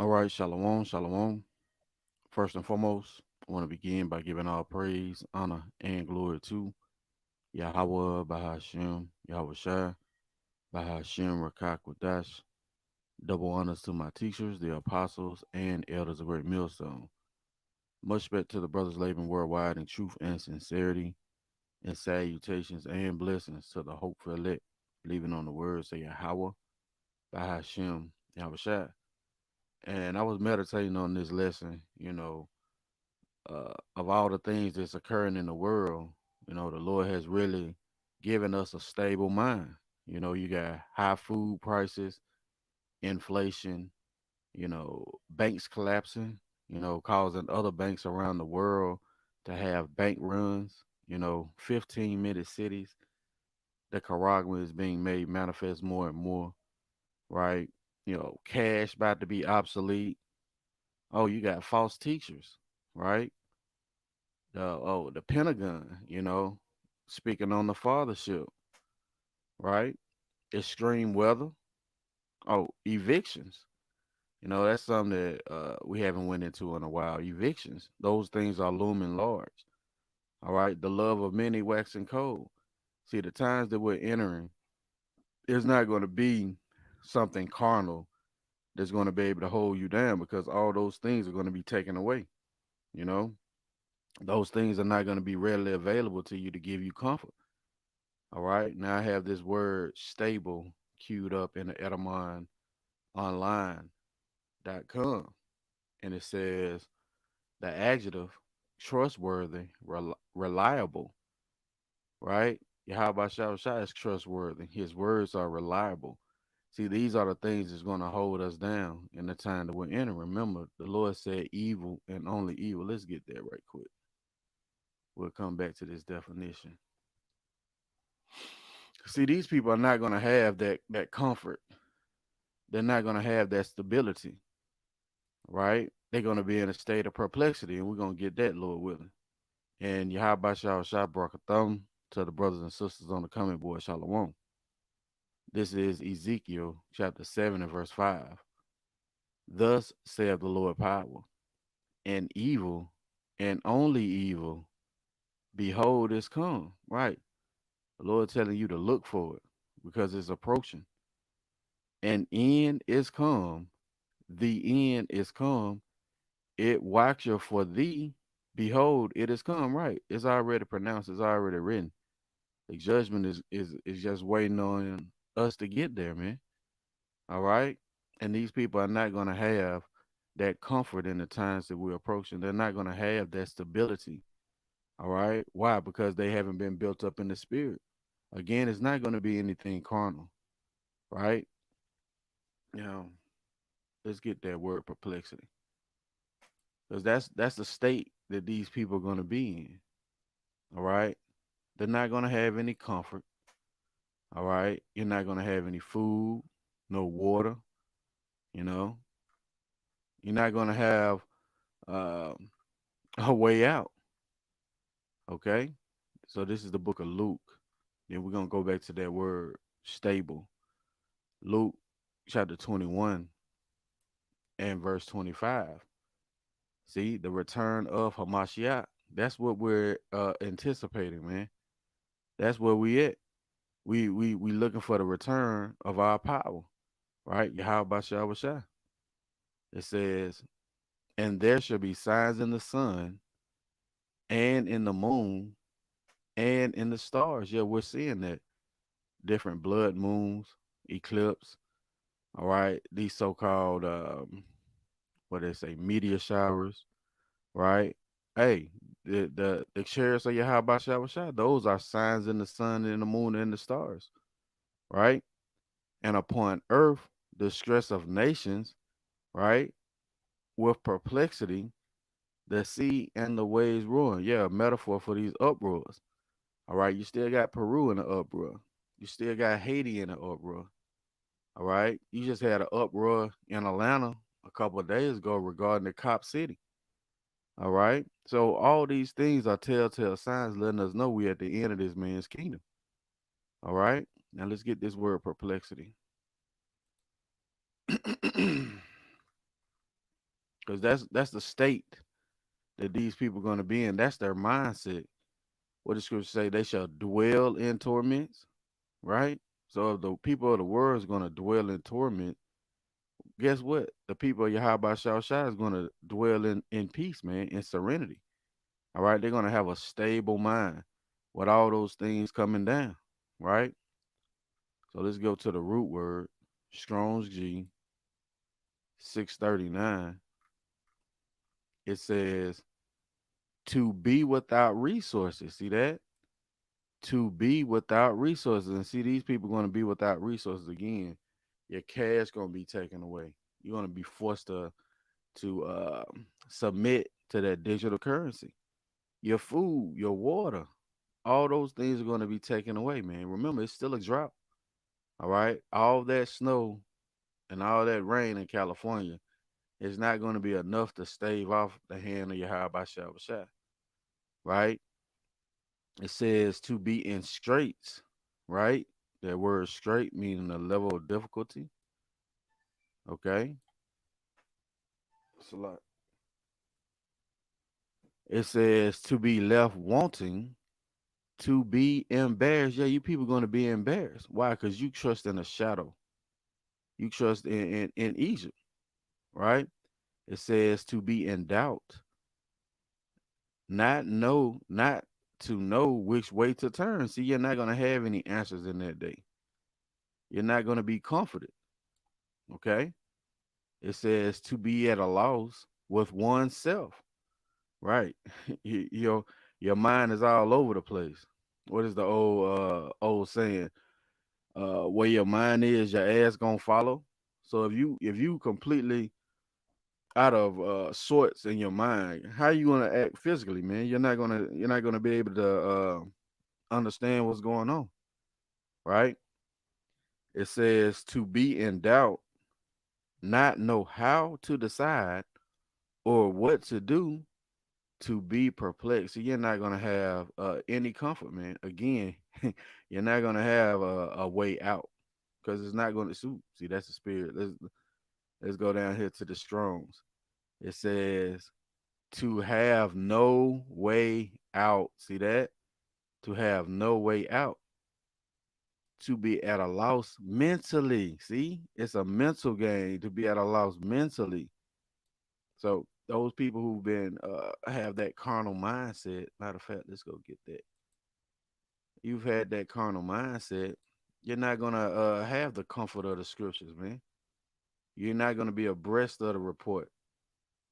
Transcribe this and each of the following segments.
All right, shalom, shalom. First and foremost, I want to begin by giving all praise, honor, and glory to Yahawah, Bahasham, Yahawashi, Bahasham, Qadash. Double honors to my teachers, the apostles, and elders of Great Millstone. Much respect to the brothers living worldwide in truth and sincerity, and salutations and blessings to the hopeful elect, believing on the words of Yahawah, Bahasham, Yahawashi. And I was meditating on this lesson, of all the things that's occurring in the world, the Lord has really given us a stable mind. You got high food prices, inflation, banks collapsing, causing other banks around the world to have bank runs, 15-minute cities. The charagma is being made manifest more and more, right? Cash about to be obsolete. Oh, you got false teachers, right? The Pentagon, speaking on the fathership, right? Extreme weather, evictions. That's something that we haven't went into in a while. Evictions, those things are looming large. All right, the love of many waxing cold. See, the times that we're entering, there's not going to be something carnal that's going to be able to hold you down because all those things are going to be taken away. You know, those things are not going to be readily available to you to give you comfort. All right. Now I have this word stable queued up in the etymonline.com. And it says the adjective trustworthy, reliable, right? Yahweh Shah is trustworthy. His words are reliable. See, these are the things that's going to hold us down in the time that we're in. Remember, the Lord said evil and only evil. Let's get there right quick. We'll come back to this definition. See, these people are not going to have that comfort. They're not going to have that stability, right? They're going to be in a state of perplexity, and we're going to get that, Lord willing. And Yahweh Shah brought a thumb to the brothers and sisters on the comment board, Shalom. This is Ezekiel chapter 7 and verse 5. Thus saith the Lord power, and evil, and only evil, behold, is come. Right. The Lord telling you to look for it because it's approaching. An end is come. The end is come. It watcheth for thee. Behold, it is come. Right. It's already pronounced. It's already written. The judgment is just waiting on us to get there, man. All right. And these people are not going to have that comfort in the times that we're approaching. They're not going to have that stability. All right. Why? Because they haven't been built up in the spirit. Again, it's not going to be anything carnal, right? You know, let's get that word perplexity. Because that's the state that these people are going to be in. All right. They're not going to have any comfort. All right. You're not going to have any food, no water, you know. You're not going to have um, a way out. Okay. So this is the book of Luke. Then we're going to go back to that word stable. Luke chapter 21 and verse 25. See, the return of Hamashiach. That's what we're anticipating, man. That's where we at. We looking for the return of our power, right? Yahweh Shah. It says, and there shall be signs in the sun and in the moon and in the stars. Yeah, we're seeing that. Different blood moons, eclipse. All right. These so-called what they say, meteor showers, right? Hey, the chariots of Yahweh Shah, those are signs in the sun and the moon and the stars, right? And upon earth, the stress of nations, right? With perplexity, the sea and the waves roaring. Yeah, a metaphor for these uproars. All right, you still got Peru in the uproar. You still got Haiti in the uproar. All right, you just had an uproar in Atlanta a couple of days ago regarding the Cop City. All right, so all these things are telltale signs letting us know we're at the end of this man's kingdom. All right, now let's get this word perplexity. because that's the state that these people are going to be in. That's their mindset. What the scripture say? They shall dwell in torments, right? So if the people of the world is going to dwell in torment, guess what? The people of Yahawah Shah is going to dwell in peace, man, in serenity. All right, they're going to have a stable mind with all those things coming down, right? So let's go to the root word, Strong's G 639. It says to be without resources. See that? To be without resources. And see, these people going to be without resources again. Your cash going to be taken away. You're going to be forced to submit to that digital currency. Your food, your water, all those things are going to be taken away, man. Remember, it's still a drought. All right. All that snow and all that rain in California is not going to be enough to stave off the hand of Yahawah Shah, right? It says to be in straits, right? That word straight meaning a level of difficulty. Okay. It's a lot. It says to be left wanting, to be embarrassed. Yeah, you people going to be embarrassed. Why? Because you trust in a shadow. You trust in Egypt, right? It says to be in doubt, not to know which way to turn. See, you're not going to have any answers in that day. You're not going to be comforted. Okay. It says to be at a loss with oneself. Right. your your mind is all over the place. What is the old saying? Where your mind is, your ass gonna follow. So if you completely out of sorts in your mind, how you gonna act physically, man? You're not gonna be able to understand what's going on, right? It says to be in doubt, not know how to decide or what to do, to be perplexed. So you're not gonna have any comfort, man. Again, you're not gonna have a way out because it's not gonna suit. See, that's the spirit. Let's go down here to the Strongs. It says to have no way out. See that? To have no way out. To be at a loss mentally. See, it's a mental game to be at a loss mentally. So those people who've been have that carnal mindset. Matter of fact, let's go get that. You've had that carnal mindset. You're not gonna have the comfort of the scriptures, man. You're not gonna be abreast of the report.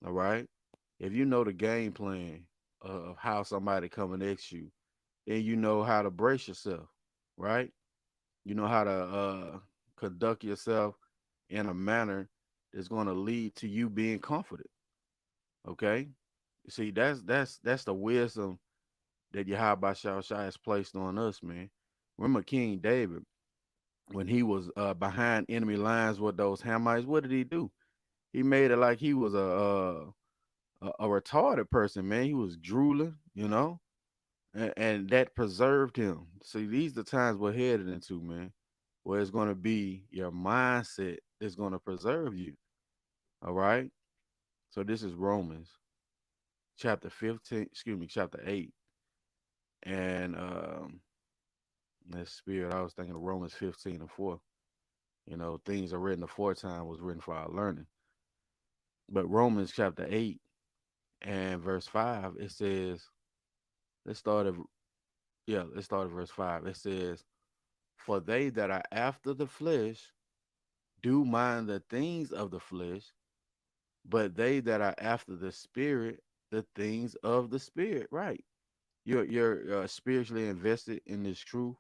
All right. If you know the game plan of how somebody coming at you, then you know how to brace yourself, right? You know how to conduct yourself in a manner that's going to lead to you being comforted. Okay. See, that's the wisdom that Yahawah Shah has placed on us, man. Remember King David when he was behind enemy lines with those Hamites? What did he do? He made it like he was a retarded person, man. He was drooling, and that preserved him. See, these are the times we're headed into, man, where it's going to be your mindset that's going to preserve you. All right. So this is Romans chapter 15, excuse me, chapter 8. And that spirit, I was thinking of Romans 15 and 4. Things are written aforetime was written for our learning. But Romans chapter 8 and verse 5, it says, let's start at let's start at verse 5. It says, for they that are after the flesh do mind the things of the flesh, but they that are after the spirit, the things of the spirit. Right. You're spiritually invested in this truth.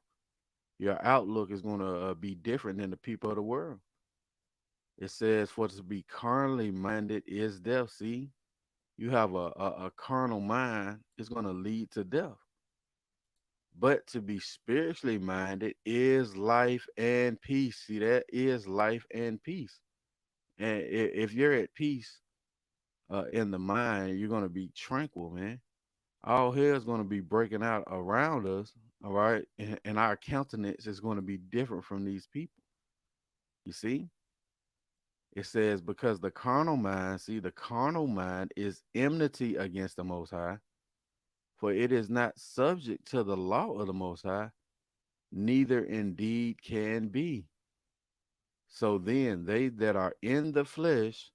Your outlook is going to be different than the people of the world. It says, for to be carnally minded is death. See, you have a carnal mind, it's going to lead to death. But to be spiritually minded is life and peace. See, that is life and peace. And if you're at peace in the mind, you're going to be tranquil, man. All hell is going to be breaking out around us, all right? And our countenance is going to be different from these people. You see? It says, because the carnal mind, see, the carnal mind is enmity against the Most High, for it is not subject to the law of the Most High, neither indeed can be. So then, they that are in the flesh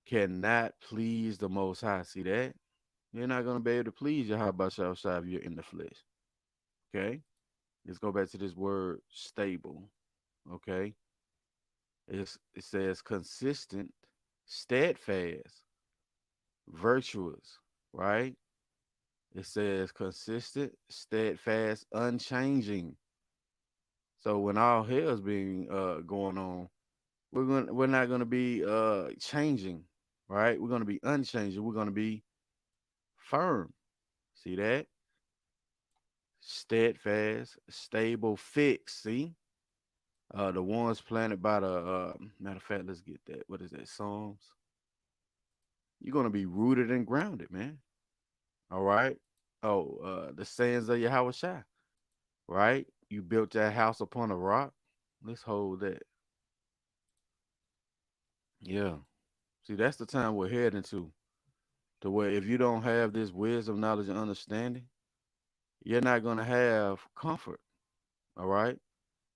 cannot please the Most High. See that? You're not going to be able to please Yahawah if you're in the flesh. Okay? Let's go back to this word stable. Okay? It says consistent, steadfast, virtuous, right? It says consistent, steadfast, unchanging. So when all hell's being going on, we're not gonna be changing, right? We're gonna be unchanging. We're gonna be firm. See that? Steadfast, stable, fixed. See? The ones planted by the matter of fact, let's get that. What is that? Psalms. You're gonna be rooted and grounded, man. All right. Oh, the sayings of Yahawashi, right? You built that house upon a rock. Let's hold that. Yeah. See, that's the time we're heading to where if you don't have this wisdom, knowledge, and understanding, you're not gonna have comfort. All right.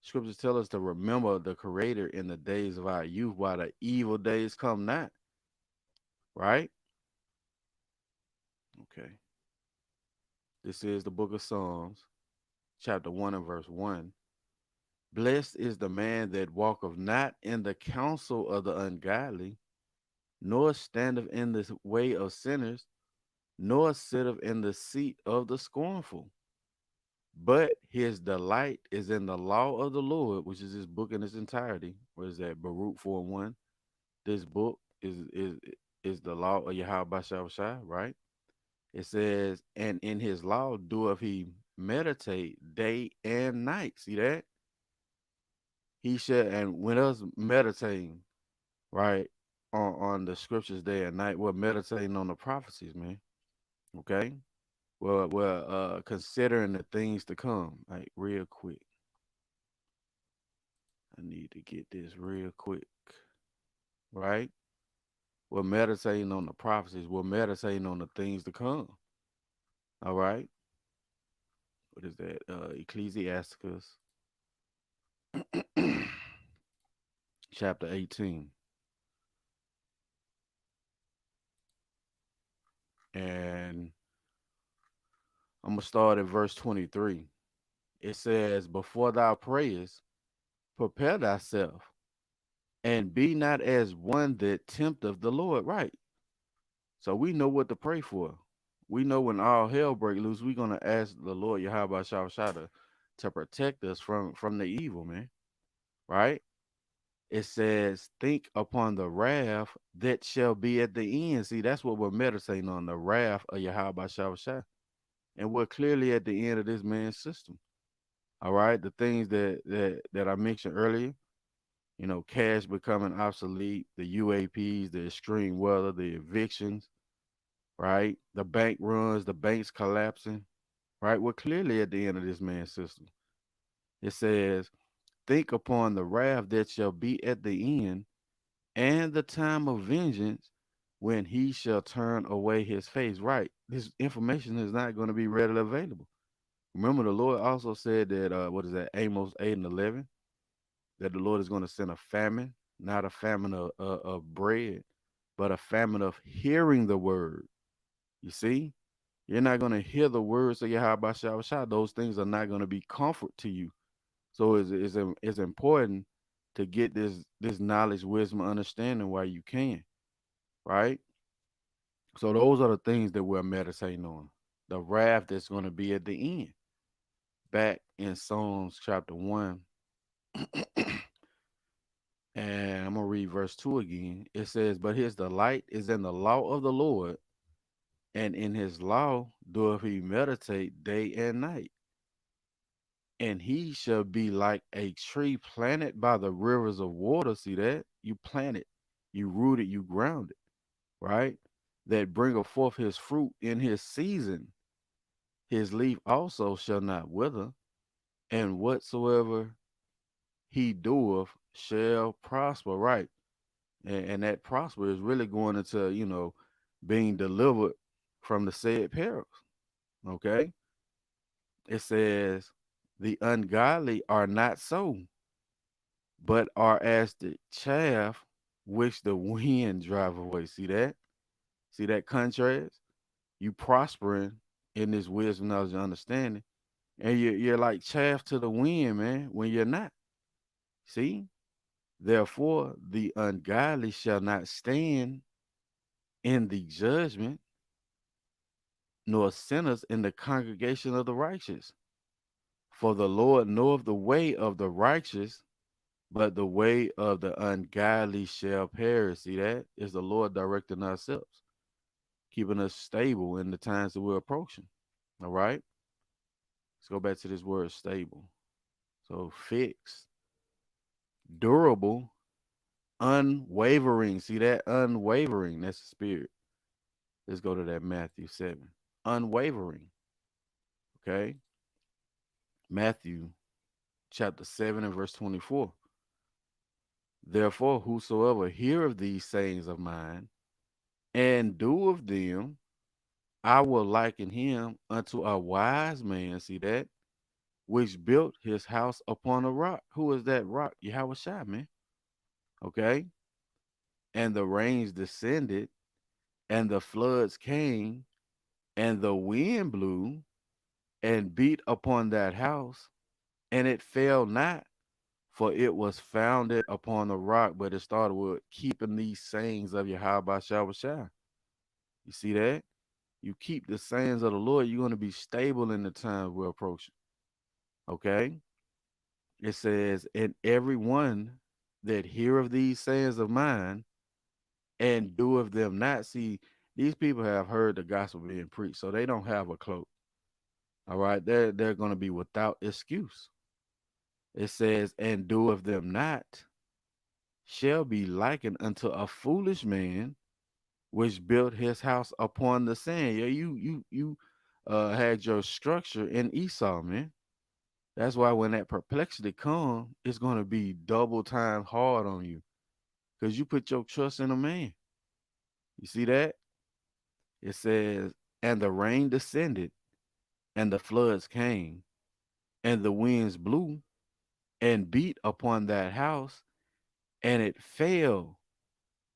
Scriptures tell us to remember the Creator in the days of our youth, while the evil days come not. Right. Okay. This is the book of Psalms, chapter 1 and verse 1. Blessed is the man that walketh not in the counsel of the ungodly, nor standeth in the way of sinners, nor sitteth in the seat of the scornful. But his delight is in the law of the Lord, which is his book in its entirety. What is that? Baruch 4 and 1. This book is the law of Yahawah, right? It says, and in his law doeth he meditate day and night. See that? He shall, and when us meditating, right, on the scriptures day and night, we're meditating on the prophecies, man. Okay? We're considering the things to come, like real quick. I need to get this real quick, right? We're meditating on the prophecies. We're meditating on the things to come. All right? What is that? Ecclesiasticus chapter 18. And I'm going to start at verse 23. It says, before thou prayest, prepare thyself, and be not as one that tempteth the Lord. Right. So we know what to pray for. We know when all hell break loose, we're gonna ask the Lord Yahweh to protect us from the evil, man. Right? It says, think upon the wrath that shall be at the end. See, that's what we're meditating on, the wrath of Yahweh. And we're clearly at the end of this man's system. All right. The things that I mentioned earlier, cash becoming obsolete, the UAPs, the extreme weather, the evictions, right? The bank runs, the banks collapsing, right? We're clearly at the end of this man's system. It says, think upon the wrath that shall be at the end and the time of vengeance when he shall turn away his face. Right. This information is not going to be readily available. Remember, the Lord also said that, what is that, Amos 8 and 11, that the Lord is going to send a famine, not a famine of bread, but a famine of hearing the word. You see, you're not going to hear the words of Yahweh Shah. Those things are not going to be comfort to you. So it's important to get this knowledge, wisdom, understanding while you can, right? So those are the things that we're meditating on. The wrath that's going to be at the end. Back in Psalms chapter 1, and I'm going to read verse 2 again. It says, but his delight is in the law of the Lord, and in his law doeth he meditate day and night. And he shall be like a tree planted by the rivers of water. See that? You planted, you rooted, you grounded, right? That bringeth forth his fruit in his season. His leaf also shall not wither, and whatsoever he doeth shall prosper, right? and that prosper is really going into, being delivered from the said perils. Okay. It says, the ungodly are not so, but are as the chaff which the wind drive away. See that? See that contrast? You prospering in this wisdom, knowledge, and understanding, and you're like chaff to the wind, man, when you're not. See? Therefore, the ungodly shall not stand in the judgment, nor sinners in the congregation of the righteous. For the Lord knoweth the way of the righteous, but the way of the ungodly shall perish. See that? Is the Lord directing ourselves, keeping us stable in the times that we're approaching. All right? Let's go back to this word stable. So fixed, durable, unwavering. See that? Unwavering. That's the spirit. Let's go to that Matthew 7. Unwavering. Okay? Matthew chapter 7 and verse 24. Therefore, whosoever heareth these sayings of mine and doeth them, I will liken him unto a wise man. See that? Which built his house upon a rock. Who is that rock? Yahawashi, man. Okay? And the rains descended, and the floods came, and the wind blew and beat upon that house, and it fell not, for it was founded upon a rock. But it started with keeping these sayings of Yahawah. You see that? You keep the sayings of the Lord, you're going to be stable in the times we're approaching. Okay? It says, and every one that heareth these sayings of mine and doeth them not. See, these people have heard the gospel being preached, so they don't have a cloak. All right, they're going to be without excuse. It says, and doeth them not, shall be likened unto a foolish man which built his house upon the sand. Yeah, you had your structure in Esau, man. That's why when that perplexity come, it's going to be double time hard on you because you put your trust in a man. You see that? It says, and the rain descended, and the floods came, and the winds blew and beat upon that house, and it fell,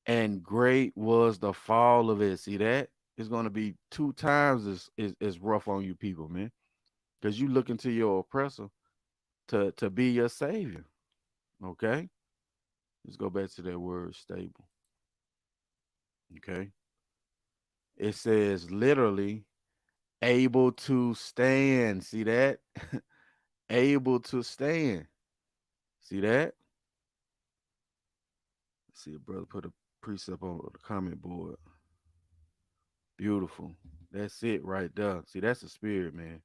and great was the fall of it. See that? It's going to be two times as rough on you people, man, because you looking to your oppressor to be your savior. Okay? Let's go back to that word stable. Okay? It says literally able to stand. See that? Able to stand. See that? See a brother put a precept on the comment board. Beautiful. That's it right there. See, that's the spirit, man.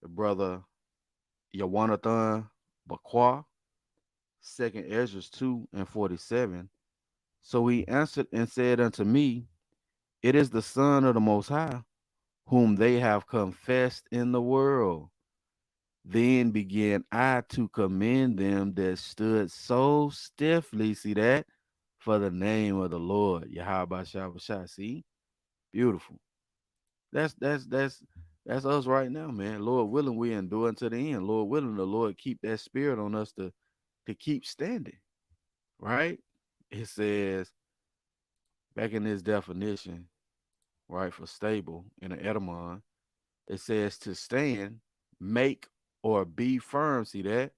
The brother Yawanathan Bakwa, second Ezra 2 and 47. So he answered and said unto me, it is the Son of the Most High, whom they have confessed in the world. Then began I to commend them that stood so stiffly, see that, for the name of the Lord. Yahawah. See? Beautiful. That's us right now, man. Lord willing, we endure unto the end. Lord willing, the Lord keep that spirit on us to keep standing. Right? It says back in this definition, right, for stable in an etymon, it says to stand, make, or be firm. See that?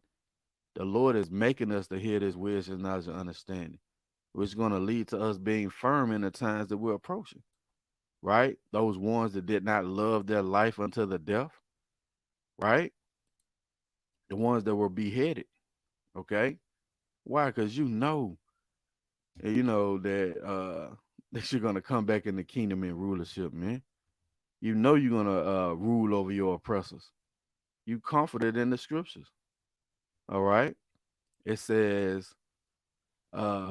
The Lord is making us to hear this wisdom, knowledge, and understanding, which is going to lead to us being firm in the times that we're approaching. Right? Those ones that did not love their life unto the death, right? The ones that were beheaded. Okay. Why? Because that that you're gonna come back in the kingdom and rulership, man. You know you're gonna rule over your oppressors. You comforted in the scriptures. All right. It says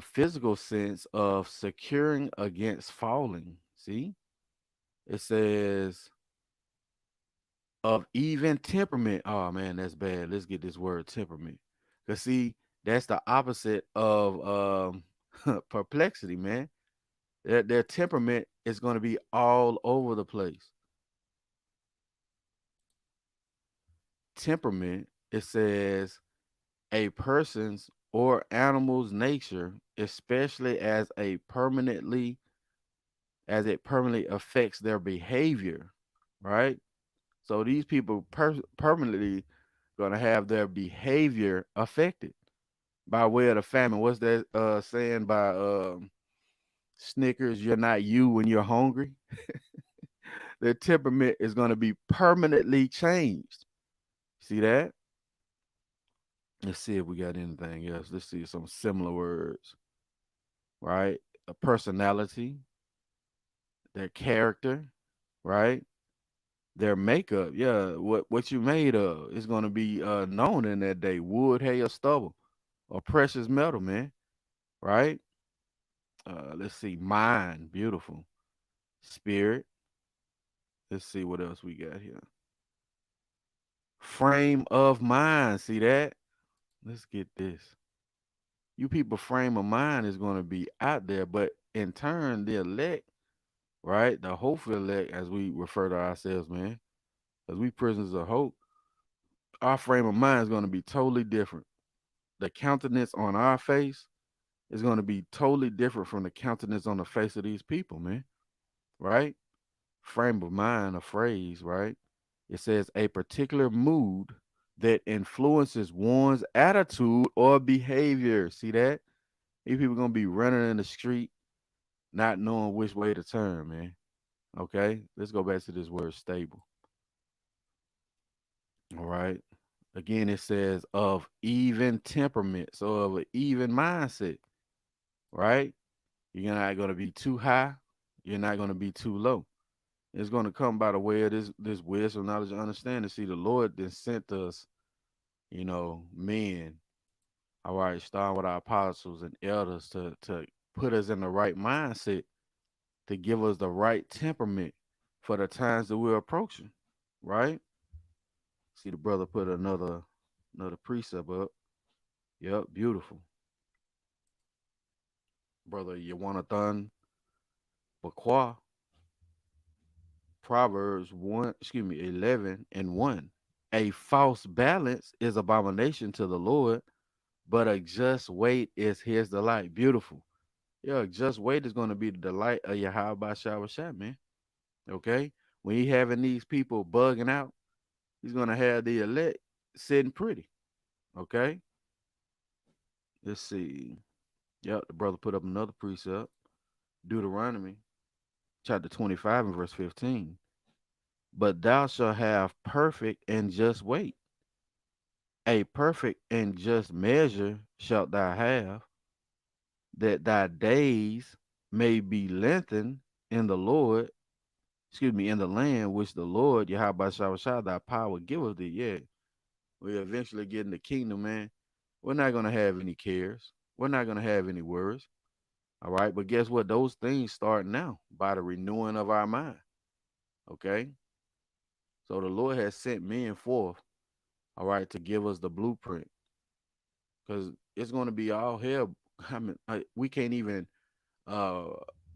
physical sense of securing against falling. See? It says of even temperament. Oh man, that's bad. Let's get this word temperament. Cause see, That's the opposite of perplexity, man. Their temperament is going to be all over the place. Temperament, it says a person's or animal's nature, especially as it permanently affects their behavior, right? So these people permanently going to have their behavior affected by way of the famine. What's that saying by Snickers? You're not you when you're hungry. Their temperament is going to be permanently changed. See that? Let's see if we got anything else. Let's see some similar words, right? A personality, their character, right? Their makeup, yeah. What you made of is going to be known in that day. Wood, hay, or stubble, or precious metal, man. Right? Let's see. Mind, beautiful. Spirit. Let's see what else we got here. Frame of mind. See that? Let's get this. You people frame of mind is going to be out there, but in turn, the elect, right? The hopeful elect, as we refer to ourselves, man, as we prisoners of hope, our frame of mind is going to be totally different. The countenance on our face is going to be totally different from the countenance on the face of these people, man. Right? Frame of mind, a phrase, right? It says a particular mood that influences one's attitude or behavior. See that? These people gonna be running in the street, not knowing which way to turn, man. Okay, let's go back to this word stable. All right. Again, it says of even temperament, so of an even mindset, right? You're not gonna be too high, you're not gonna be too low. It's gonna come by the way of this wisdom, knowledge, and understanding. See, the Lord then sent us, men, all right, starting with our apostles and elders to put us in the right mindset, to give us the right temperament for the times that we're approaching, right? See, the brother put another precept up. Yep, beautiful. Brother Yawanathan Bakwa, Proverbs 11 and 1. A false balance is abomination to the Lord, but a just weight is his delight. Beautiful. Yeah, just weight is going to be the delight of Yahawashi, man. Okay? When he having these people bugging out, he's going to have the elect sitting pretty. Okay? Let's see. Yep, the brother put up another precept. Deuteronomy chapter 25 and verse 15. But thou shalt have perfect and just weight. A perfect and just measure shalt thou have, that thy days may be lengthened in the Lord, in the land which the Lord, Yahawah thy power giveth thee. Yeah, we eventually get in the kingdom, man. We're not going to have any cares. We're not going to have any worries. All right. But guess what? Those things start now by the renewing of our mind. Okay. So the Lord has sent men forth, all right, to give us the blueprint, because it's going to be all hell. I mean, we can't even uh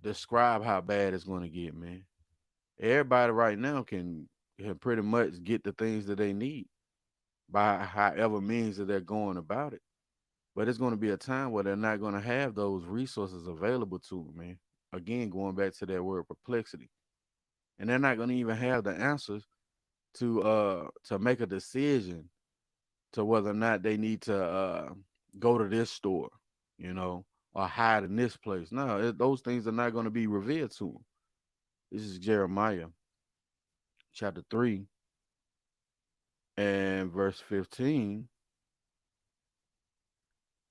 describe how bad it's going to get, man. Everybody right now can pretty much get the things that they need by however means that they're going about it. But it's going to be a time where they're not going to have those resources available to them, man. Again, going back to that word perplexity, and they're not going to even have the answers to make a decision to whether or not they need to go to this store, you know, or hide in this place. No, those things are not going to be revealed to them. This is Jeremiah chapter 3 and verse 15.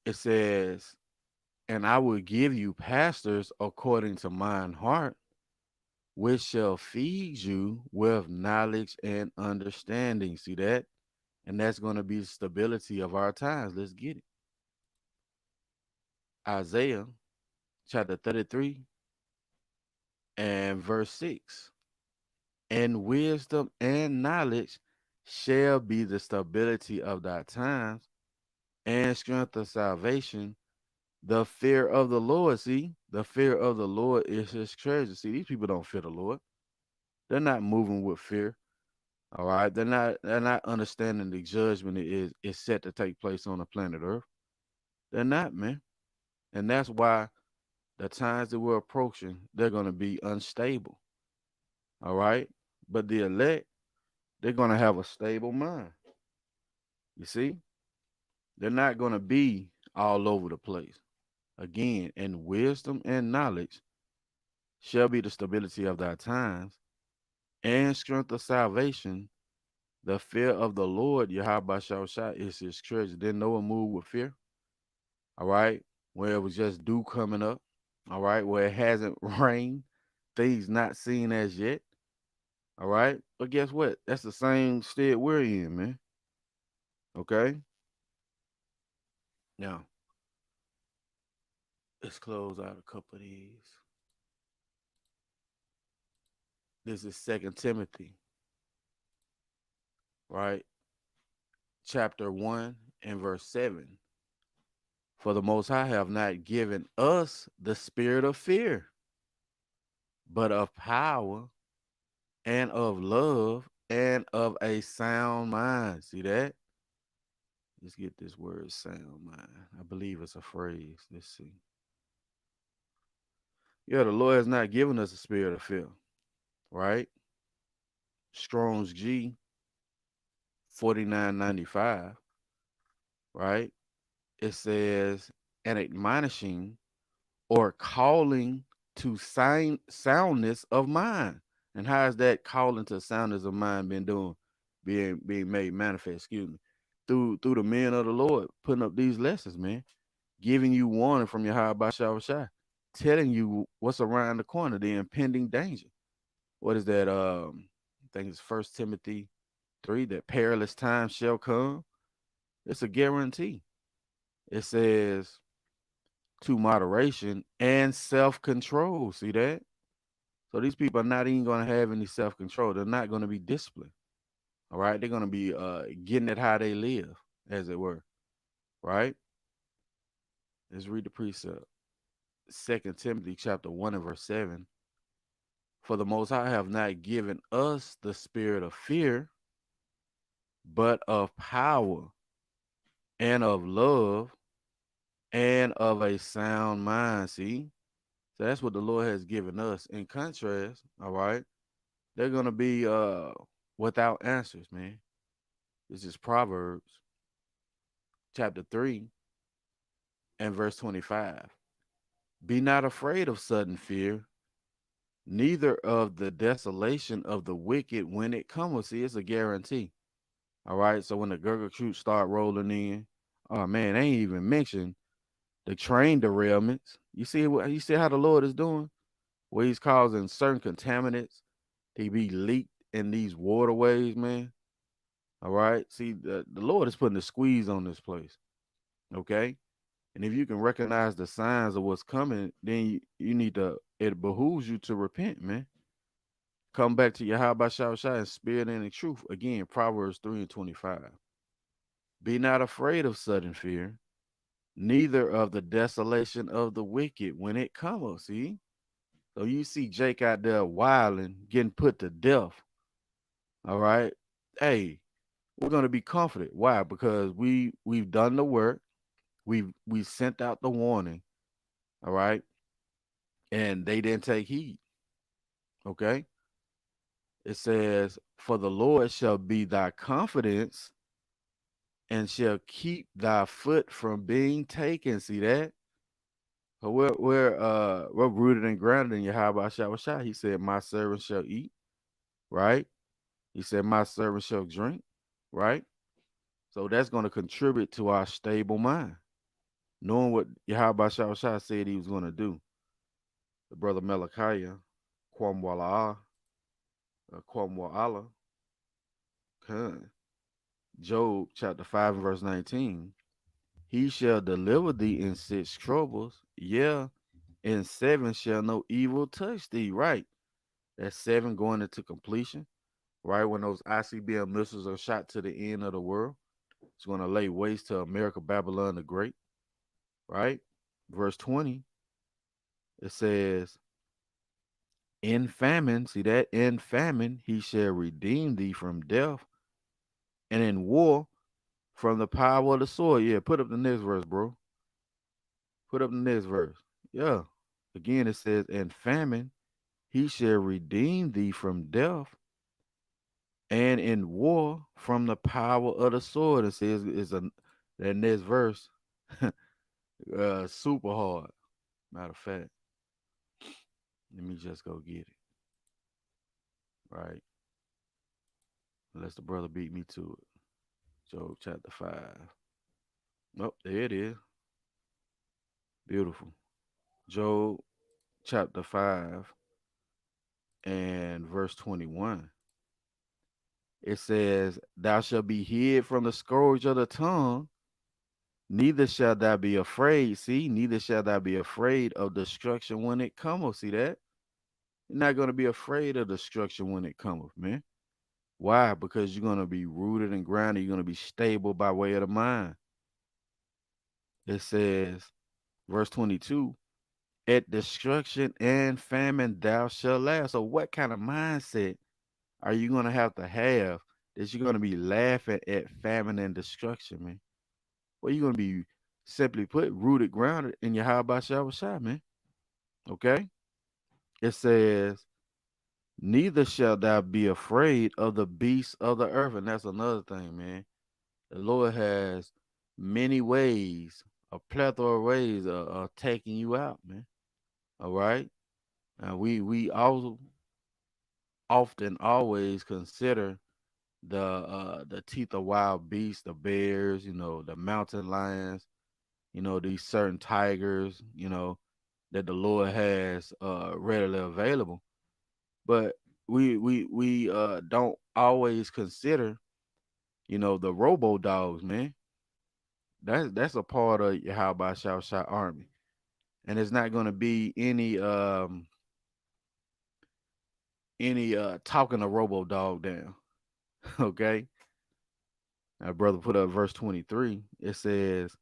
It says, and I will give you pastors according to mine heart, which shall feed you with knowledge and understanding. See that? And that's going to be the stability of our times. Let's get it. Isaiah chapter 33 and verse 6. And wisdom and knowledge shall be the stability of thy times. and strength of salvation, the fear of the Lord. See, the fear of the Lord is his treasure. See, these people don't fear the Lord. They're not moving with fear. All right. They're not understanding the judgment is set to take place on the planet Earth. They're not, man. And that's why the times that we're approaching, they're gonna be unstable. All right. But the elect, they're gonna have a stable mind. You see? They're not gonna be all over the place. Again, and wisdom and knowledge shall be the stability of thy times, and strength of salvation. The fear of the Lord, Yahawashi, is his treasure. Didn't Noah move with fear? All right. Where it was just dew coming up. All right. Where it hasn't rained, things not seen as yet. All right. But guess what? That's the same state we're in, man. Okay. Now, let's close out a couple of these. This is Second Timothy, right? Chapter 1 and verse 7. For the Most High have not given us the spirit of fear, but of power and of love and of a sound mind. See that? Let's get this word sound mind. I believe it's a phrase. Let's see. Yeah, the Lord has not given us a spirit of fear, right? Strong's G 4995, right? It says an admonishing or calling to soundness of mind. And how is that calling to soundness of mind been doing, being made manifest? Excuse me, through the men of the Lord putting up these lessons, man, giving you warning from your high by Shah, telling you what's around the corner, the impending danger. What is that? I think it's First Timothy 3. That perilous time shall come. It's a guarantee. It says to moderation and self control. See that? So these people are not even going to have any self control. They're not going to be disciplined. All right. They're going to be getting it how they live, as it were. Right. Let's read the precept. Second Timothy chapter 1 and verse 7. For the Most High have not given us the spirit of fear, but of power and of love and of a sound mind. See? So that's what the Lord has given us. In contrast, all right, they're gonna be without answers, man. This is Proverbs chapter 3 and verse 25. Be not afraid of sudden fear, neither of the desolation of the wicked when it cometh. See, it's a guarantee. All right. So when the Gurgle troops start rolling in, oh man, they ain't even mentioned the train derailments. You see how the Lord is doing? Where he's causing certain contaminants to be leaked in these waterways, man. All right. See, the Lord is putting a squeeze on this place. Okay. And if you can recognize the signs of what's coming, then you need to, it behooves you to repent, man. Come back to Yahawah Shah and spirit and in truth. Again, Proverbs 3 and 25. Be not afraid of sudden fear, neither of the desolation of the wicked when it cometh. See? So you see Jake out there wilding, getting put to death. All right. Hey, we're gonna be comforted. Why? Because we've done the work. We sent out the warning. All right. And they didn't take heed. Okay. It says, for the Lord shall be thy confidence and shall keep thy foot from being taken. See that? So we're rooted and grounded in Yahawah Shah. He said, my servant shall eat, right? He said, my servant shall drink, right? So that's going to contribute to our stable mind, knowing what Yahawah Shah said he was going to do. The brother Malachiah, Kwamwala, Kwamwala, Khan, Job chapter 5 and verse 19. He shall deliver thee in 6 troubles. Yeah, in 7 shall no evil touch thee. Right. That's 7 going into completion. Right. When those ICBM missiles are shot to the end of the world. It's going to lay waste to America, Babylon the Great, right? Verse 20, it says, in famine, see that? In famine, he shall redeem thee from death, and in war, from the power of the sword. Yeah, put up the next verse, bro. Put up the next verse. Yeah. Again, it says, in famine, he shall redeem thee from death, and in war, from the power of the sword. It says, that next verse, super hard. Matter of fact, let me just go get it. Right. Unless the brother beat me to it. Job chapter 5. Oh, there it is. Beautiful. Job chapter 5 and verse 21. It says, thou shalt be hid from the scourge of the tongue, neither shalt thou be afraid. See, neither shalt thou be afraid of destruction when it cometh. See that? You're not going to be afraid of destruction when it cometh, man. Why? Because you're going to be rooted and grounded. You're going to be stable by way of the mind. It says, verse 22, at destruction and famine thou shalt laugh. So what kind of mindset are you going to have that you're going to be laughing at famine and destruction, man? Well, you're going to be, simply put, rooted, grounded in Yahawashi, man. Okay? It says, neither shalt thou be afraid of the beasts of the earth. And that's another thing, man. The Lord has many ways, a plethora of ways of taking you out, man. All right? And we also often always consider the teeth of wild beasts, the bears, the mountain lions, these certain tigers, that the Lord has readily available. But we don't always consider, the robo dogs, man. That's a part of Yahawashi army. And it's not gonna be any talking a robo dog down. Okay. Now, brother put up verse 23. It says,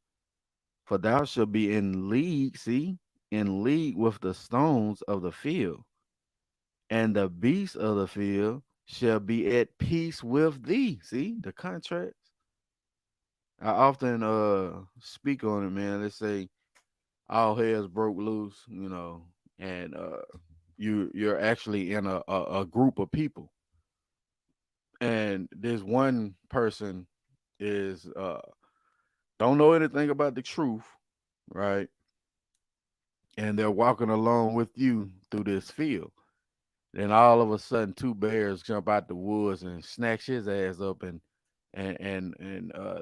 for thou shalt be in league, see, in league with the stones of the field, and the beasts of the field shall be at peace with thee. See the contracts. I often speak on it, man. Let's say all hell's broke loose, and you're actually in a group of people, and this one person is don't know anything about the truth, right? And they're walking along with you through this field. Then all of a sudden, two bears jump out the woods and snatch his ass up and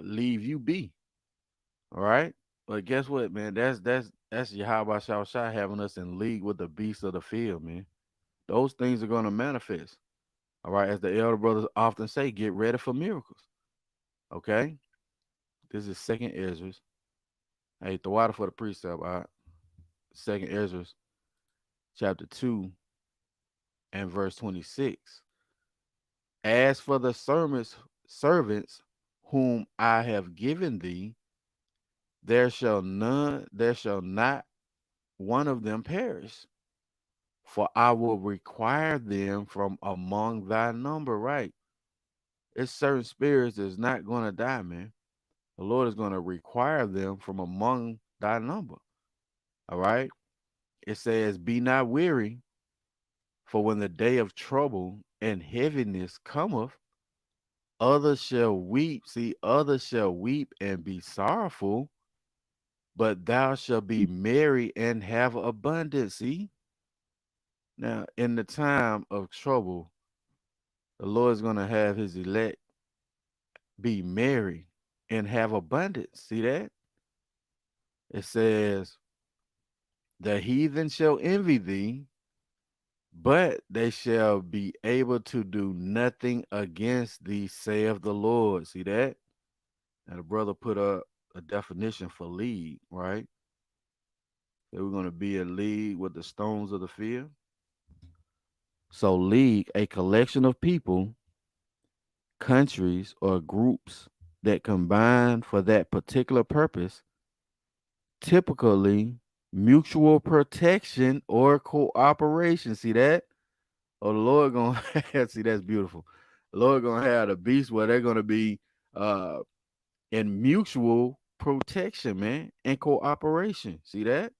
leave you be. All right. But guess what, man? That's Yahweh Shah Shah having us in league with the beasts of the field, man. Those things are gonna manifest. All right. As the elder brothers often say, get ready for miracles. Okay. This is second Ezra. Hey, the water for the precept. All right. Second Ezra chapter 2 and verse 26. As for the servants whom I have given thee, there shall not one of them perish, for I will require them from among thy number. Right? It's certain spirits that's not going to die, man. The Lord is going to require them from among thy number. All right. It says, be not weary, for when the day of trouble and heaviness cometh, others shall weep. See, others shall weep and be sorrowful, but thou shalt be merry and have abundance. See, now in the time of trouble, the Lord is going to have his elect be merry and have abundance. See that? It says, the heathen shall envy thee, but they shall be able to do nothing against thee, saith the Lord. See that? And the brother put up a definition for league, right? That we're going to be a league with the stones of the field. So, league, a collection of people, countries, or groups that combine for that particular purpose, typically mutual protection or cooperation. See that? Oh, the Lord gonna have, see that's beautiful. The Lord gonna have the beast where they're gonna be uh in mutual protection, man, and cooperation. See that?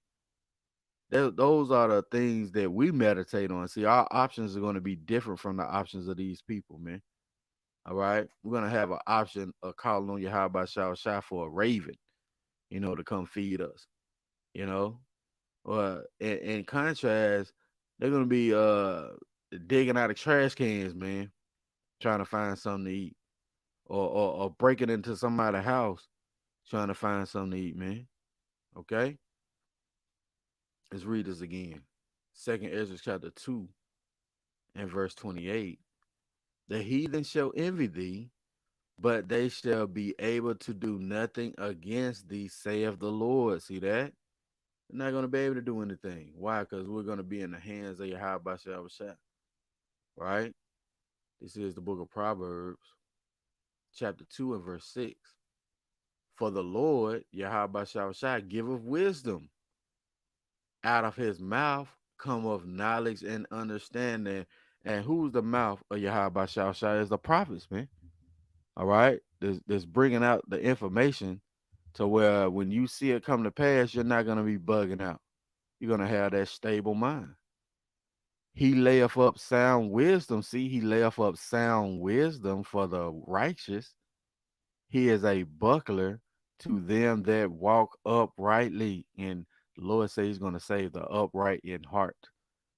Those are the things that we meditate on. See, our options are gonna be different from the options of these people, man. All right. We're gonna have an option of calling on Yahawah Shah for a raven, to come feed us, you know. In contrast, they're gonna be digging out of trash cans, man, trying to find something to eat, or breaking into somebody's house trying to find something to eat, man. Okay, let's read this again. Second Ezra chapter 2 and verse 28. The heathen shall envy thee, but they shall be able to do nothing against thee, saith the Lord. See that? They're not going to be able to do anything. Why? Because we're going to be in the hands of Yahawah Shah, right? This is the book of Proverbs, chapter 2 and verse 6. For the Lord, Yahawah Shah, giveth wisdom. Out of his mouth cometh knowledge and understanding. And who's the mouth of Yahawah Shah? Is the prophets, man. All right? There's bringing out the information to where when you see it come to pass, you're not going to be bugging out. You're going to have that stable mind. He layeth up sound wisdom. See, he layeth up sound wisdom for the righteous. He is a buckler to them that walk uprightly. And the Lord says he's going to save the upright in heart,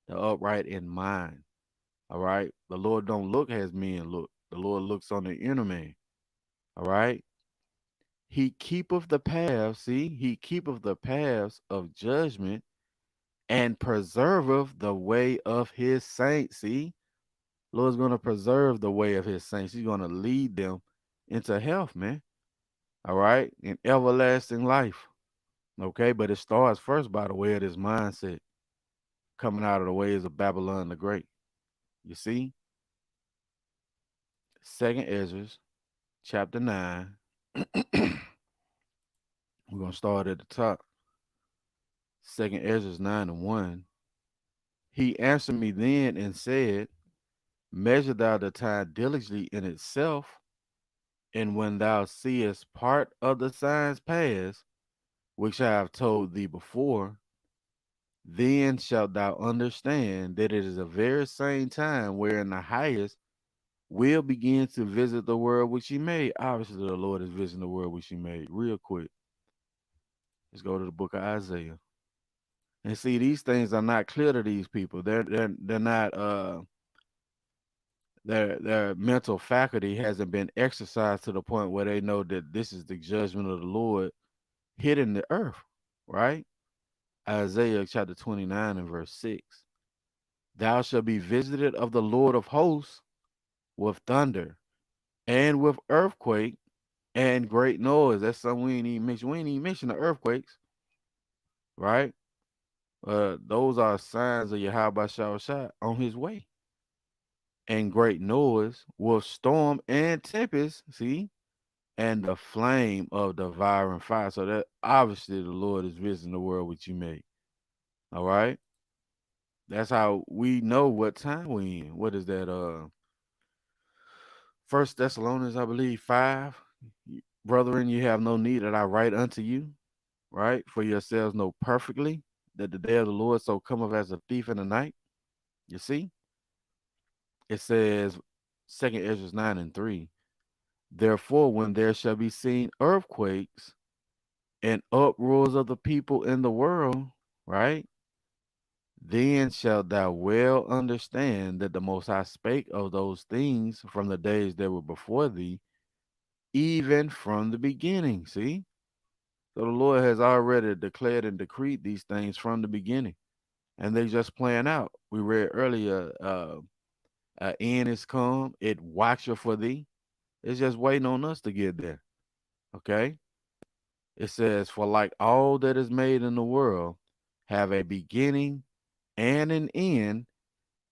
the upright in mind. All right. The Lord don't look as men look. The Lord looks on the inner man. All right. He keepeth the paths. See, he keepeth the paths of judgment and preserveth the way of his saints. See, Lord's going to preserve the way of his saints. He's going to lead them into health, man. All right. In everlasting life. Okay. But it starts first by the way of this mindset coming out of the ways of Babylon the Great. You see, Second Ezra, chapter 9. We're going to start at the top. Second Ezra 9 and 1. He answered me then and said, measure thou the time diligently in itself, and when thou seest part of the signs pass, which I have told thee before, then shalt thou understand that it is the very same time wherein the highest will begin to visit the world which he made. Obviously, the Lord is visiting the world which he made. Real quick. Let's go to the book of Isaiah. And see, these things are not clear to these people. They're not their mental faculty hasn't been exercised to the point where they know that this is the judgment of the Lord hitting the earth, right? Isaiah chapter 29 and verse 6. Thou shalt be visited of the Lord of hosts with thunder and with earthquake and great noise. That's something we ain't even mention. We ain't even mention the earthquakes, right? Those are signs of Yahawah Shah on his way. And great noise with storm and tempest, see, and the flame of devouring fire. So that obviously the Lord is visiting the world which you made. All right. That's how we know what time we in. What is that? First Thessalonians, I believe, 5. Brethren, you have no need that I write unto you, right? For yourselves know perfectly that the day of the Lord so cometh as a thief in the night. You see? It says, Second Ezra 9 and 3. Therefore, when there shall be seen earthquakes and uproars of the people in the world, right? Then shalt thou well understand that the Most High spake of those things from the days that were before thee, even from the beginning. See? So the Lord has already declared and decreed these things from the beginning, and they just playing out. We read earlier, end is come, it watcheth for thee. It's just waiting on us to get there. Okay? It says, for like all that is made in the world have a beginning and an end,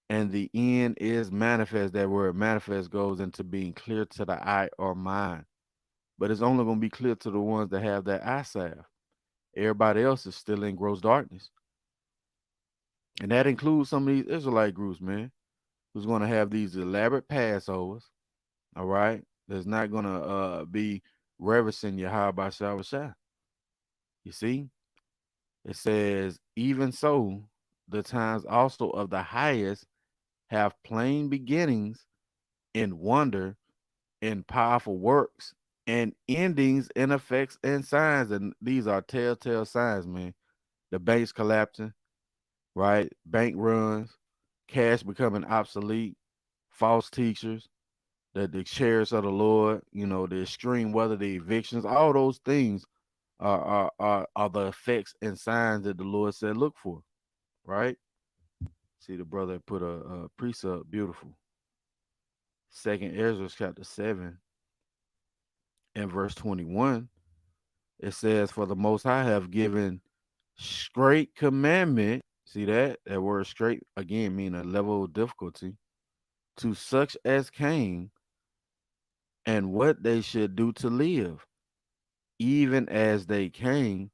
and the end is manifest. That word manifest goes into being clear to the eye or mind. but it's only gonna be clear to the ones that have that eye salve. Everybody else is still in gross darkness, and that includes some of these Israelite groups, man, who's gonna have these elaborate Passovers. All right, that's not gonna be reverencing Yahawashi. You see, it says, even so, the times also of the highest have plain beginnings in wonder, in powerful works, and endings in effects and signs. And these are telltale signs, man. The banks collapsing, right? Bank runs, cash becoming obsolete, false teachers, the chariots of the Lord, the extreme weather, the evictions, all those things are the effects and signs that the Lord said look for, right? See, the brother put a precept, beautiful. Second Ezra chapter 7 and verse 21. It says, "For the Most High have given straight commandment." See that? That word straight again mean a level of difficulty to such as came, and what they should do to live, even as they came,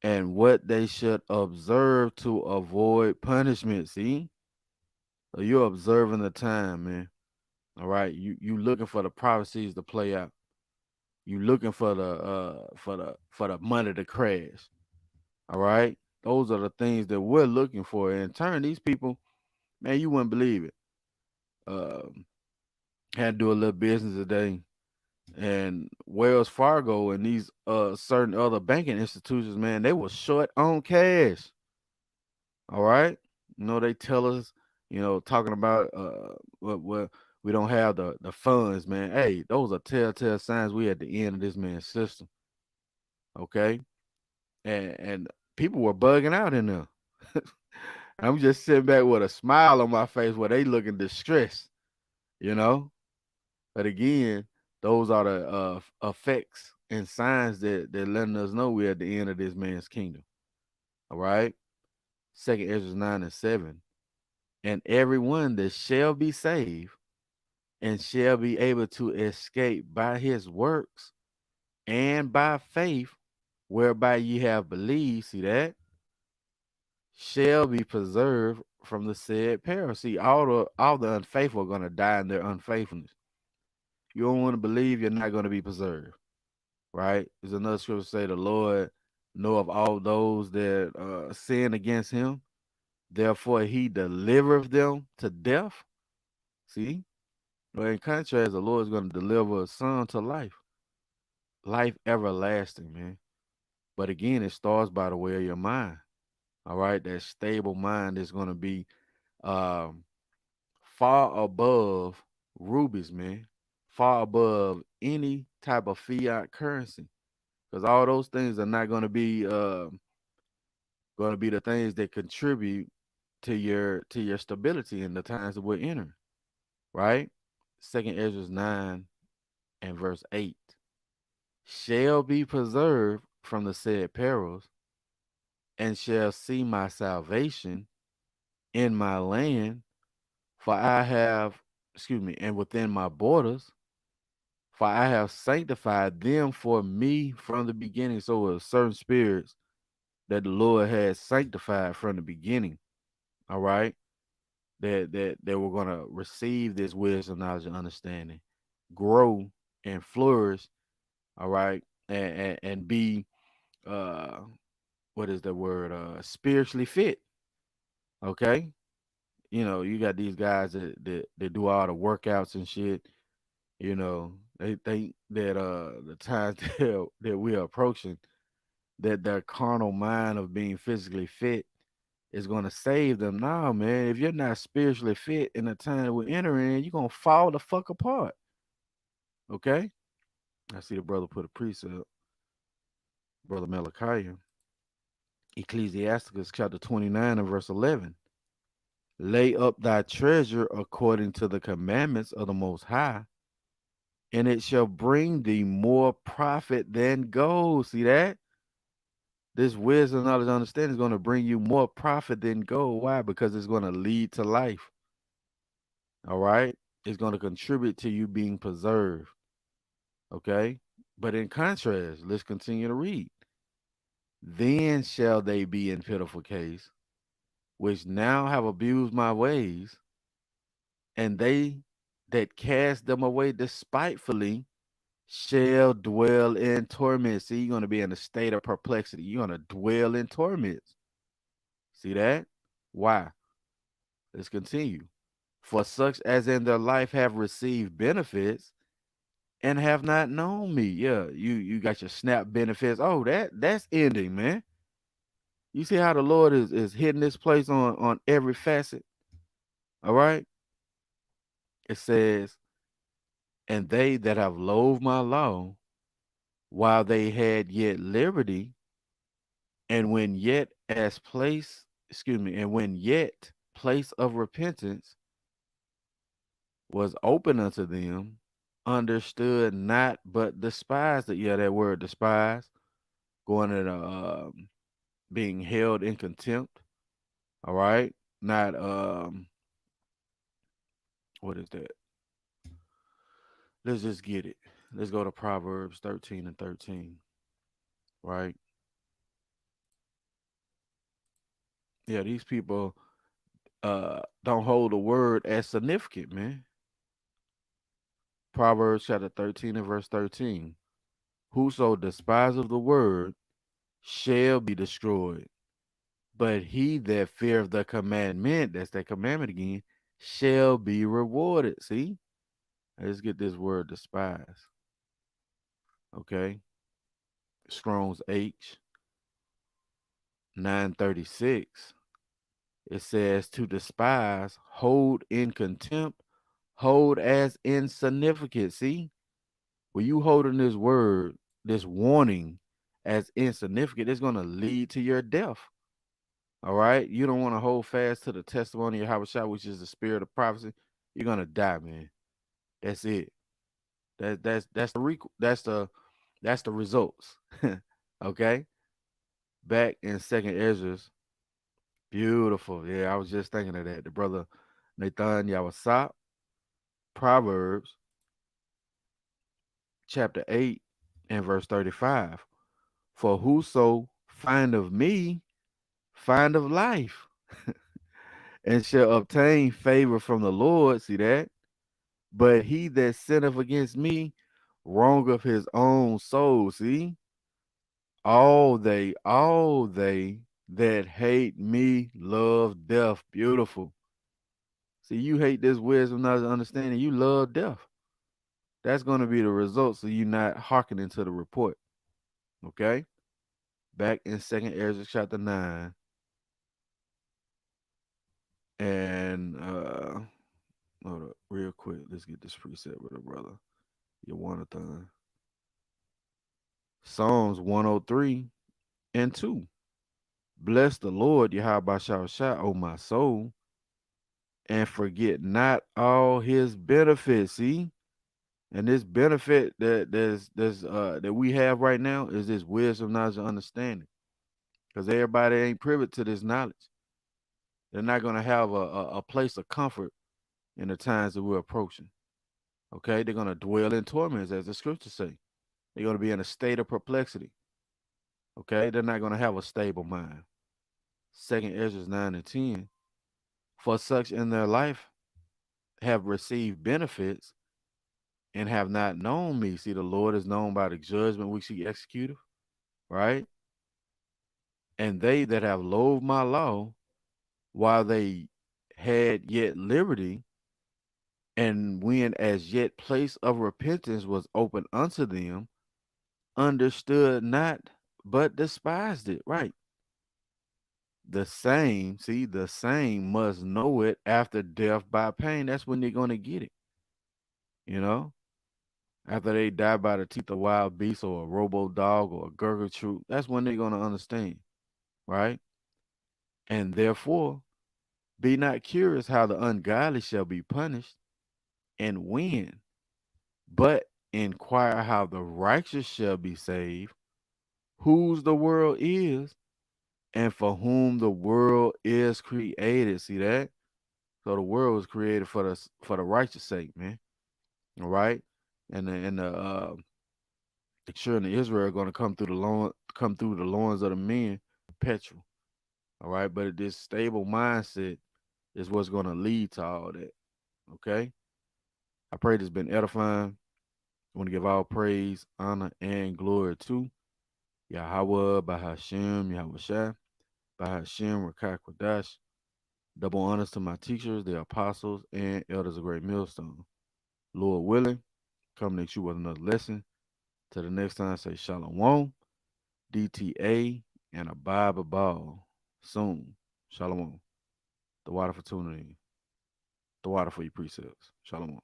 and what they should observe to avoid punishment. See? So you're observing the time, man. All right. You looking for the prophecies to play out. You looking for the money to crash. All right. Those are the things that we're looking for. And in turn, these people, man, you wouldn't believe it. Um, had to do a little business today. And Wells Fargo and these certain other banking institutions, man, they were short on cash. All right. They tell us, talking about what we don't have the funds, man. Hey, those are telltale signs we at the end of this man's system. Okay. And people were bugging out in there. I'm just sitting back with a smile on my face where they looking distressed, you know. But again, those are the effects and signs that letting us know we're at the end of this man's kingdom. All right. Second Ezra 9 and 7. And everyone that shall be saved and shall be able to escape by his works and by faith, whereby ye have believed, see that, shall be preserved from the said peril. See, all the unfaithful are going to die in their unfaithfulness. You don't want to believe, you're not going to be preserved, right? There's another scripture say the Lord know of all those that sin against him, therefore he delivereth them to death. See, but in contrast, the Lord is going to deliver a son to life, life everlasting, man. But again, it starts by the way of your mind. All right, that stable mind is going to be um, far above rubies, man. Far above any type of fiat currency, because all those things are not going to be the things that contribute to your stability in the times that we're entering. Right. Second Ezra 9 and verse 8 shall be preserved from the said perils, and shall see my salvation in my land, for I have, excuse me, and within my borders, for I have sanctified them for me from the beginning. So certain spirits that the Lord has sanctified from the beginning, all right, that we're gonna receive this wisdom, knowledge, and understanding, grow and flourish, all right, and be uh what is the word? Spiritually fit. Okay. You got these guys that do all the workouts and shit. They think that the times that we're approaching, that their carnal mind of being physically fit is gonna save them. Nah, man, if you're not spiritually fit in the time that we're entering, you're gonna fall the fuck apart. Okay? I see the brother put a precept, brother Malachi, Ecclesiasticus chapter 29 and verse 11. Lay up thy treasure according to the commandments of the Most High, and it shall bring thee more profit than gold. See that? This wisdom, knowledge, understanding is going to bring you more profit than gold. Why? Because it's going to lead to life. All right? It's going to contribute to you being preserved. Okay? But in contrast, let's continue to read. Then shall they be in pitiful case, which now have abused my ways, and they that cast them away despitefully shall dwell in torment. See, you're going to be in a state of perplexity. You're going to dwell in torments. See that? Why? Let's continue. For such as in their life have received benefits and have not known me. Yeah, you got your SNAP benefits. Oh, that's ending, man. You see how the Lord is hitting this place on every facet. All right. It says, and they that have loathed my law, while they had yet liberty, and when yet as place, excuse me, and when yet place of repentance was open unto them, understood not but despised it. Yeah, that word despise, going to being held in contempt. All right. Not what is that? Let's just get it. Let's go to Proverbs 13 and 13. Right? Yeah, these people don't hold the word as significant, man. Proverbs chapter 13 and verse 13. Whoso despiseth the word shall be destroyed. But he that feareth the commandment, that's that commandment again, shall be rewarded. See? Let's get this word despise. Okay. Strong's H 936. It says to despise, hold in contempt, hold as insignificant. See? When you holding this word, this warning as insignificant, it's gonna lead to your death. All right. You don't want to hold fast to the testimony of Yahawashi, which is the spirit of prophecy. You're gonna die, man. That's it. That's the results. Okay. Back in Second Ezra's, beautiful. Yeah, I was just thinking of that. The brother Nathan Yahawah, Proverbs chapter 8 and verse 35. For whoso findeth me findeth life and shall obtain favor from the Lord. See that? But he that sinneth against me wrongeth his own soul. See? All they that hate me love death. Beautiful. See, you hate this wisdom, not understanding. You love death. That's going to be the results of you not hearkening to the report. Okay? Back in Second Ezra chapter 9. And hold up real quick. Let's get this preset with a brother. Yawanathan. Psalms 103 and 2. Bless the Lord, Yahawashi, O my soul, and forget not all his benefits. See? And this benefit that we have right now is this wisdom, knowledge, and understanding. Because everybody ain't privy to this knowledge. They're not gonna have a place of comfort in the times that we're approaching. Okay, they're gonna dwell in torments, as the scriptures say. They're gonna be in a state of perplexity. Okay, they're not gonna have a stable mind. Second Ezra 9 and 10. For such in their life have received benefits and have not known me. See, the Lord is known by the judgment which he executeth, right? And they that have loathed my law, while they had yet liberty, and when as yet place of repentance was open unto them, understood not, but despised it. Right. The same, see, the same must know it after death by pain. That's when they're going to get it. You know, after they die by the teeth of wild beasts or a robo dog or a gurgle troop, that's when they're going to understand. Right. And therefore, be not curious how the ungodly shall be punished and when, but inquire how the righteous shall be saved, whose the world is, and for whom the world is created. See that? So the world was created for the righteous sake, man. All right, and the The children of Israel are going to come through the loins of the men, perpetual. All right, but this stable mindset is what's going to lead to all that. Okay, I pray this has been edifying. I want to give all praise, honor, and glory to Yahawah, Bahasham, Yahawashi, Bahasham, Qadash. Double honors to my teachers, the apostles, and elders of Great Millstone. Lord willing, come next you with another lesson. Till the next time, say Shalom, DTA, and a Bible ball soon. Shalom. The water for tuning in. The water for your precepts. Shalom.